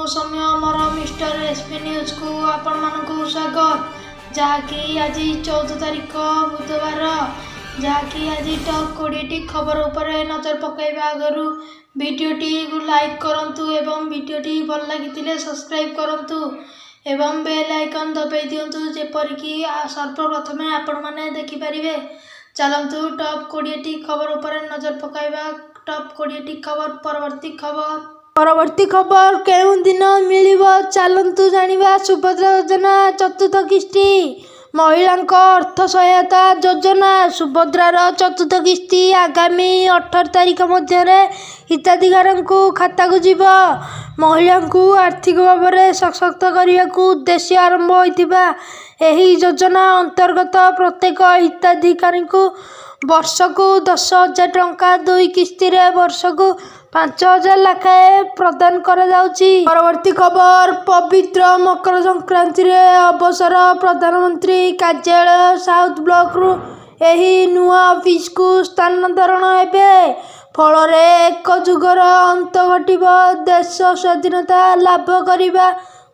समय मोर mister SP news को आपण मानक स्वागत जहाँकि आज 14 तारिख बुधवार जहाँकि आज टॉप 20 खबर उपर नजर पकाइबा आगु वीडियोटी को लाइक करंतु एवं वीडियोटी भल लगी सब्सक्राइब करंतु एवं बेल आइकन दबाई दिंतु जेपरिक सर्वप्रथम आपण मैंने देखिपारे। चलतु टॉप 20 खबर उपर नजर पकाइबा। टॉप 20 खबर परवर्ती खबर केउ दिन मिलिब चलतु जानिबा। सुभद्रा योजना चतुर्थ किस्ती महिला अर्थ सहायता योजना सुभद्रार चतुर्थ किस्ती आगामी 18 तारिख मध्य हिताधिकारी खाता को जीव। महिला को आर्थिक भाव में सशक्त करने को उद्देश्य आरंभ होता एही योजना अंतर्गत प्रत्येक हिताधिकारी को वर्ष को 10,000 टंका 2 किस्ती वर्ष को 5,000 लाखाए प्रदान करा जाउची। परवर्ती खबर पवित्र मकर संक्रांति रे अवसर प्रधानमंत्री कार्यालय साउथ ब्लॉक रु एही नुआ ऑफिस को स्थानांतरण हेबे फल एक जुगर अंत घटिब। देश स्वाधीनता लाभ करिबा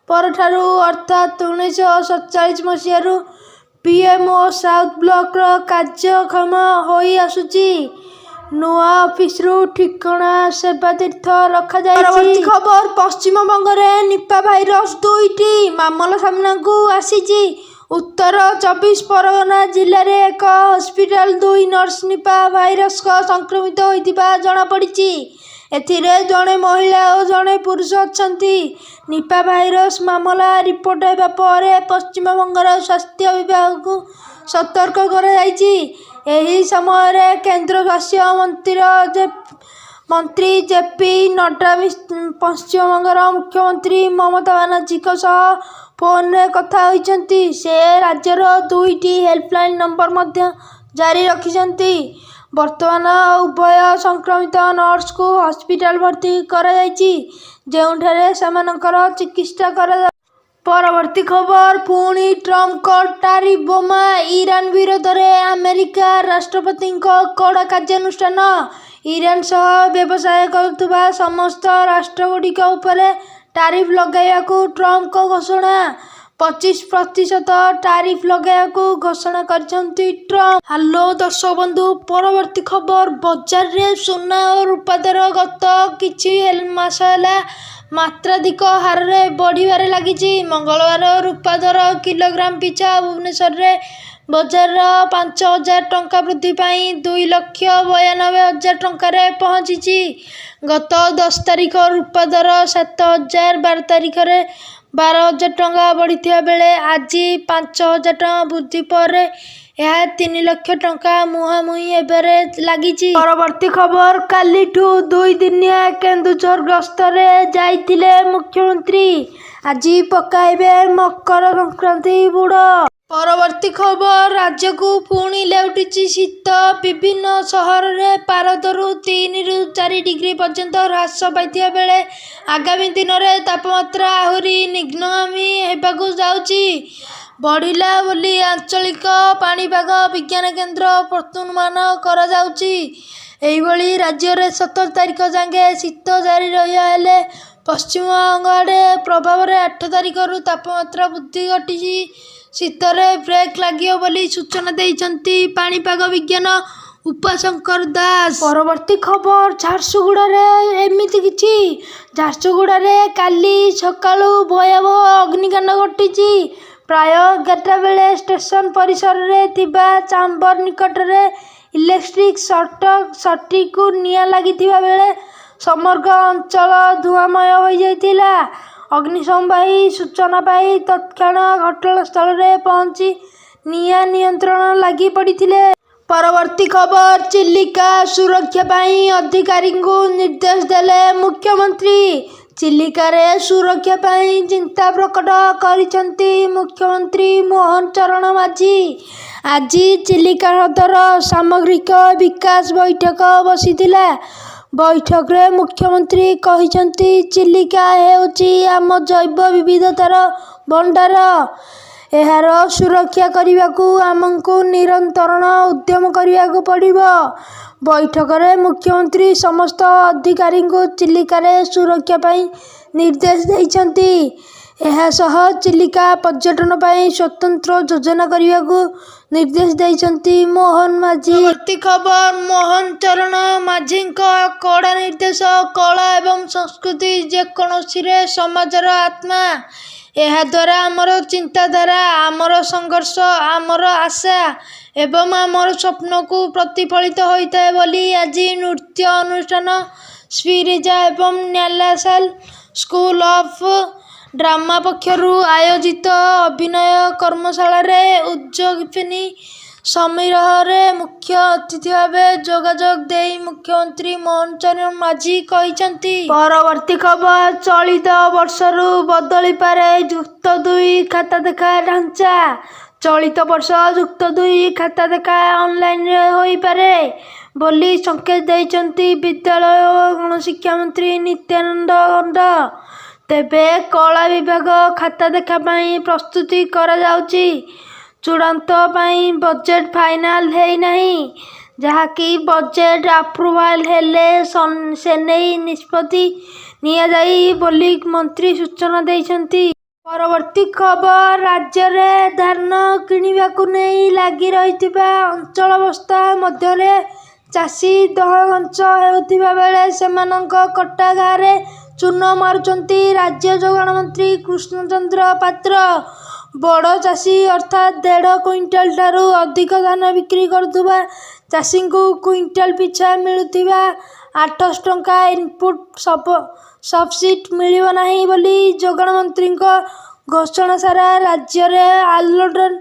परठारु अर्थात 1947 मसीहारू पीएमओ साउथ ब्लॉक कार्यक्षम होई आसुची। नुआ ऑफिस रु ठिकाना सेवा तीर्थ रखा जाय। परवर्ती खबर पश्चिम बंग रे निपा भाइरस 2टी मामला सामना को आसीची। उत्तर 24 परगना जिले रे एक हॉस्पिटल 2 नर्स निपा भाइरस का संक्रमित होइतिबा जणा पड़िची। एथिरे जणे महिला और जणे पुरुष अछंती। निपा भाइरस मामला रिपोर्ट हेबा परे पश्चिम बंगर स्वास्थ्य विभाग को सतर्क करा जायछि। एही समय रे केंद्र स्वास्थ्य मंत्री जेपी नड्डा पश्चिम बंगर मुख्यमंत्री ममता बानर्जी फोन रे कथा होइचंती। से राज्यर 2टी हेल्पलाइन नंबर मध्य जारी रखिचंती। वर्तमान उभय संक्रमित नर्स को हॉस्पिटल भर्ती करा जायछि जेउठारे सेमानकर चिकित्सा करा। परवर्ती खबर पुणी ट्रम्प को टारिफ बोमा ईरान विरोध में अमेरिका राष्ट्रपति कड़ा कार्यानुष्ठान। ईरान सह व्यवसाय करुवा समस्त राष्ट्रगुड़िक उपरे टारिफ लगाइबा को ट्रम्प को घोषणा। 25% टारिफ लगाइबा को घोषणा करछंती ट्रम्प। हेलो दर्शक बंधु परवर्ती खबर बाजार रे सोना और रूपा दर गत किछि मास है मात्राधिक हार में बढ़िबारे लागिछि। मंगलवार रूपा दर किलोग्राम पिछा भुवनेश्वर रे बाजार 5,000 टंका वृद्धि पाई 2,92,000 टंका रे पहुंची। गत 10 तारिख रूपा दर 7,000 12 तारिख रे 12,000 टंका बढ़िथिया बेले आज 5,000 टंका वृद्धि पर यह 3 लाख टंका मुहांमुही एबेरे लागिछि। परवर्ती खबर कालीठू 2 दिनिया केन्दुझर गस्त रे जाइथिले मुख्यमंत्री आज पकाइबे मकर संक्रांति बुड़। परवर्ती खबर राज्य को पुणी लेउटिछि शीत। विभिन्न सहर रे पारदरु 3 रु 4 डिग्री पर्यंत ह्रास पाइथिया बेले आगामी दिन रे तापमात्रा आहुरी निम्नगामी हेबाकु जाउछि बढ़िला बोली आंचलिक पाणीपाग विज्ञान केन्द्र पूर्वानुमान करा जाउछि। एहिभଳି राज्य रे 17 तारिख जांगे शीत जारी रहिया हेले पश्चिम बंग आड़े प्रभाव रे 8 तारिख रु तापमात्रा वृद्धि घटिछि। शीतरे ब्रेक लागियो बोली सूचना देइचंती पाणीपाग विज्ञान उपाशंकर दास। परवर्ती खबर झारसुगुड़ा रे एमिति किछि झारसुगुड़ा रे काली सकाळु भयावह अग्निकांड घटिछि। प्राय 11टा बेले स्टेशन परिसर रे थिबा चांबर निकट रे इलेक्ट्रिक सर्टी को निया लागिथिबा बेले समग्र अंचल धुआंमय हो जाइतिला। अग्निशमबाही सूचना पाई तत्क्षण घटनास्थल रे पहुंची निया नियंत्रण लगी पड़िथिले। परवर्ती खबर चिलिका सुरक्षा पाई अधिकारी को निर्देश देले मुख्यमंत्री। चिलिका रे सुरक्षा पाई चिंता प्रकट करिसंती मुख्यमंत्री मोहन चरण माझी। आज चिलिका हृदर सामग्रिक विकास बैठक बसिथिला। बैठक रे मुख्यमंत्री कहिसंती चिलिका हेउची आम जैव विविधतार भंडार। एहार सुरक्षा करने आमको निरंतरण उद्यम करने पड़िबो। बैठक में मुख्यमंत्री समस्त अधिकारी को चिलिका सुरक्षा पाई ନିର୍ଦ୍ଦେଶ ଦେଇଛନ୍ତି। ଏହାସହ ଚିଲିକା ପର୍ଯ୍ୟଟନ ପାଇଁ ସ୍ୱତନ୍ତ୍ର ଯୋଜନା କରିବାକୁ ନିର୍ଦ୍ଦେଶ ଦେଇଛନ୍ତି ମୋହନ ମାଝୀ। ପରବର୍ତ୍ତୀ ଖବର, ମୋହନ ଚରଣ ମାଝୀଙ୍କ କଡ଼ା ନିର୍ଦ୍ଦେଶ। କଳା ଏବଂ ସଂସ୍କୃତି ଯେକୌଣସିରେ ସମାଜର ଆତ୍ମା। ଏହାଦ୍ୱାରା ଆମର ଚିନ୍ତାଧାରା, ଆମର ସଂଘର୍ଷ, ଆମର ଆଶା ଏବଂ ଆମର ସ୍ୱପ୍ନକୁ ପ୍ରତିଫଳିତ ହୋଇଥାଏ ବୋଲି ଆଜି ନୃତ୍ୟ ଅନୁଷ୍ଠାନ ସ୍ପିରିଜା ଏବଂ ନ୍ୟାସନାଲ ସ୍କୁଲ ଅଫ ଡ୍ରାମା ପକ୍ଷରୁ ଆୟୋଜିତ ଅଭିନୟ କର୍ମଶାଳାରେ ଉଦ୍ଯାପନୀ ସମାରୋହରେ ମୁଖ୍ୟ ଅତିଥି ଭାବେ ଯୋଗଦାନ ଦେଇ ମୁଖ୍ୟମନ୍ତ୍ରୀ ମୋହନ ଚରଣ ମାଝୀ କହିଛନ୍ତି। ପରବର୍ତ୍ତୀ ଖବର, ଚଳିତ ବର୍ଷରୁ ବଦଳିପାରେ ଯୁକ୍ତ 2 ଖାତା ଦେଖା ଢାଞ୍ଚା। ଚଳିତ ବର୍ଷ ଯୁକ୍ତ 2 ଖାତା ଦେଖା ଅନଲାଇନରେ ହୋଇପାରେ ବୋଲି ସଂକେତ ଦେଇଛନ୍ତି ବିଦ୍ୟାଳୟ ଓ ଗଣଶିକ୍ଷା ମନ୍ତ୍ରୀ ନିତ୍ୟାନନ୍ଦ ଗଣ୍ଡ। ତେବେ କଳା ବିଭାଗ ଖାତା ଦେଖା ପାଇଁ ପ୍ରସ୍ତୁତି କରାଯାଉଛି। ଚୂଡ଼ାନ୍ତ ପାଇଁ ବଜେଟ ଫାଇନାଲ ହୋଇନାହିଁ, ଯାହାକି ବଜେଟ ଆପ୍ରୁଭାଲ ହେଲେ ସେନେଇ ନିଷ୍ପତ୍ତି ନିଆଯାଇ ବୋଲି ମନ୍ତ୍ରୀ ସୂଚନା ଦେଇଛନ୍ତି। ପରବର୍ତ୍ତୀ ଖବର, ରାଜ୍ୟରେ ଧାନ କିଣିବାକୁ ନେଇ ଲାଗି ରହିଥିବା ଅଚଳାବସ୍ଥା ମଧ୍ୟରେ ଚାଷୀ ଦହଗଞ୍ଚ ହେଉଥିବା ବେଳେ ସେମାନଙ୍କ କଟା ଘାରେ ଚୂନ ମାରୁଛନ୍ତି ରାଜ୍ୟ ଯୋଗାଣ ମନ୍ତ୍ରୀ କୃଷ୍ଣଚନ୍ଦ୍ର ପାତ୍ର। ବଡ଼ ଚାଷୀ ଅର୍ଥାତ୍ 1.5 କୁଇଣ୍ଟାଲଠାରୁ ଅଧିକ ଧାନ ବିକ୍ରି କରୁଥିବା ଚାଷୀଙ୍କୁ କୁଇଣ୍ଟାଲ ପିଛା ମିଳୁଥିବା 800 ଟଙ୍କା ଇନପୁଟ ସବସିଡି ମିଳିବ ନାହିଁ ବୋଲି ଯୋଗାଣ ମନ୍ତ୍ରୀଙ୍କ ଘୋଷଣା ସାରା ରାଜ୍ୟରେ ଆଲୋଡ଼ନ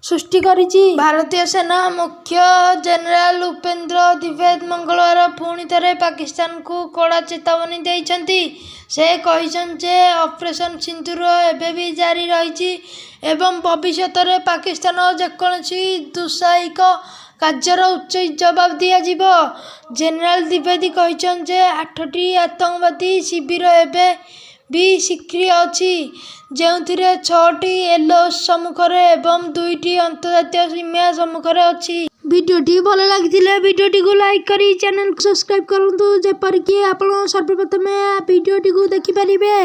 ସୃଷ୍ଟି କରିଛି। ଭାରତୀୟ ସେନା ମୁଖ୍ୟ ଜେନେରାଲ ଉପେନ୍ଦ୍ର ଦ୍ୱିବେଦୀ ମଙ୍ଗଳବାର ପୁଣି ଥରେ ପାକିସ୍ତାନକୁ କଡ଼ା ଚେତାବନୀ ଦେଇଛନ୍ତି। ସେ କହିଛନ୍ତି ଯେ ଅପରେସନ ସିନ୍ଦୁର ଏବେ ବି ଜାରି ରହିଛି ଏବଂ ଭବିଷ୍ୟତରେ ପାକିସ୍ତାନ ଯେକୌଣସି ଦୁଃସାହସିକ କାର୍ଯ୍ୟର ଉଚିତ ଜବାବ ଦିଆଯିବ। ଜେନେରାଲ ଦ୍ୱିବେଦୀ କହିଛନ୍ତି ଯେ 8ଟି ଆତଙ୍କବାଦୀ ଶିବିର ଏବେ ବି ସକ୍ରିୟ ଅଛି, ଯେଉଁଥିରେ 6ଟି ଏଲଓସି ସମ୍ମୁଖରେ ଏବଂ 2ଟି ଅନ୍ତର୍ଜାତୀୟ ସୀମା ସମ୍ମୁଖରେ ଅଛି। ଭିଡ଼ିଓଟି ଭଲ ଲାଗିଥିଲେ ଭିଡ଼ିଓଟିକୁ ଲାଇକ୍ କରି ଚ୍ୟାନେଲକୁ ସବସ୍କ୍ରାଇବ କରନ୍ତୁ, ଯେପରିକି ଆପଣ ସର୍ବପ୍ରଥମେ ଭିଡ଼ିଓଟିକୁ ଦେଖିପାରିବେ।